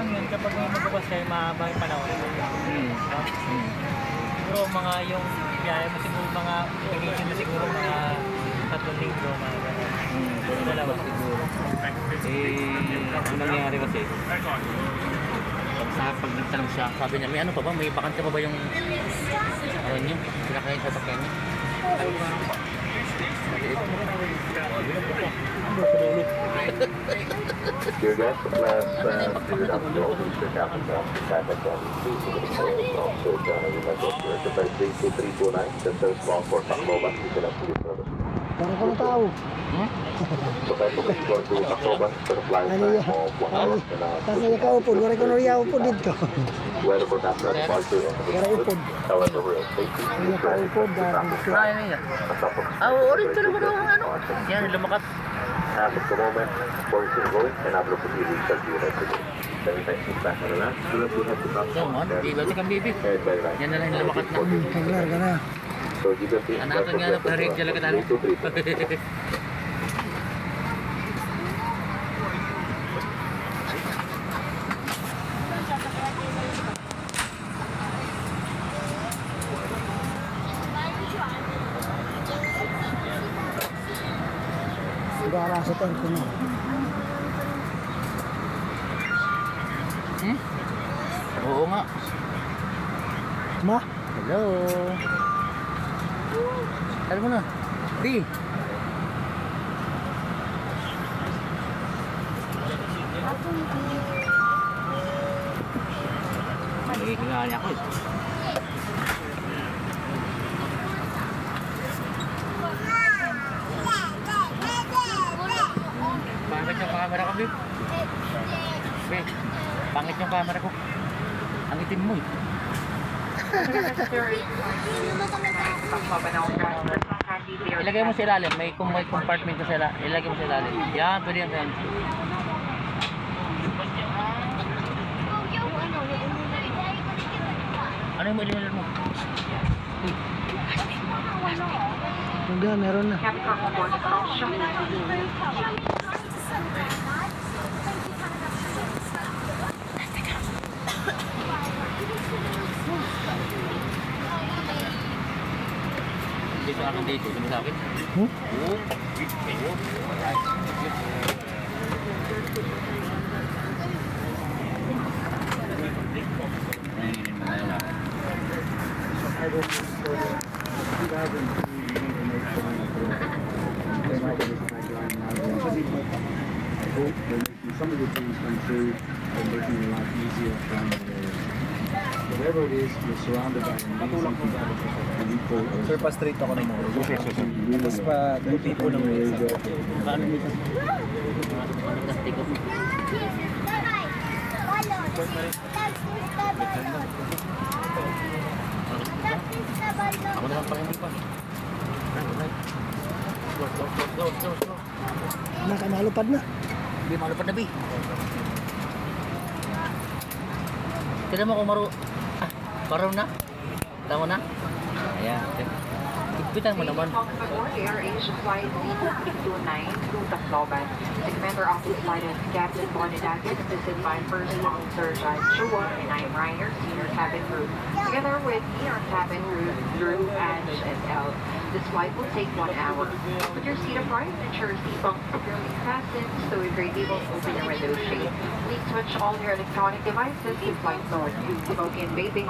lang yun kapag may magbukas kayo mahaba yung panahon. No? Siguro mga yung biyahe mo siguro mga vacation na siguro mga 3 linggo na gano'n. Dalawa siguro. Ang nangyari kasi, pag nagtanong siya, sabi niya, may ano pa ba? May bakante pa ba yung ano niyo? Pinakain sa sakyan niyo? Dear guests, last student of the Mr. Captain Patrick also John Remember the first 32329, the first small for Tacloban, you can actually service. Parang ko na tao. So tayo po kasi going to Tacloban for the flight Ano time yan? of 1 hour and a half. Kasi nakaupod. Wala ko na upod dito. Weather forecast for departure and Wala upod. however real safety Ano nakaupod dahil dito. Kaya na yan. Ulit talaga daw ang ano. Yan, lumakat. As of the moment, portion going and I've looked at the research unit today. Very thank you back on the last. So let's have to talk So, ano? Di ba ito kang baby? very nice. Yan na lang yung lumakat na. Kaglar ka na. So you can see Anakan nga na, parig dyan lang ka talo. Sigara sa tempo na. Oo nga. Ma? Hello. Alam mo na. Di. Magiging nga niya ako eh. Pangit yung camera ko, babe. Babe, pangit yung camera ko. Ang itim mo eh. Ilagay mo sa ilalim. May compartment ko sa ilalim. Ilagay mo sa ilalim. Yan, pwede yan. Ano yung ililan mo? Hanggang meron na. Dito sa akin dito. Sabi sa akin. Oo. Some of the things come through and making your life easier from whatever it is, you're surrounded by amazing people and you pull Sir, pa-straight ako ng mga. Tapos pa, duty po ng mga isa. Paano nito? Ako naman pa hindi pa. Go. Nakamalupad na. Hindi malupad na, B. Tignan mo kung maro na. Tama na? Ayan. Higpitan mo naman. Air Asia Flight 3229 to Tacloban. The commander of the flight is Captain Bonadagat, assisted by First Officer John Chua, and I am Reiner, senior cabin crew. Together with me are cabin crew Drew, Ange, and Elle. This flight will take 1 hour. Put your seat upright, ensure seatbelt securely fastened so your gravy will open your window shade. Please switch all your electronic devices to flight mode. Smoking and vaping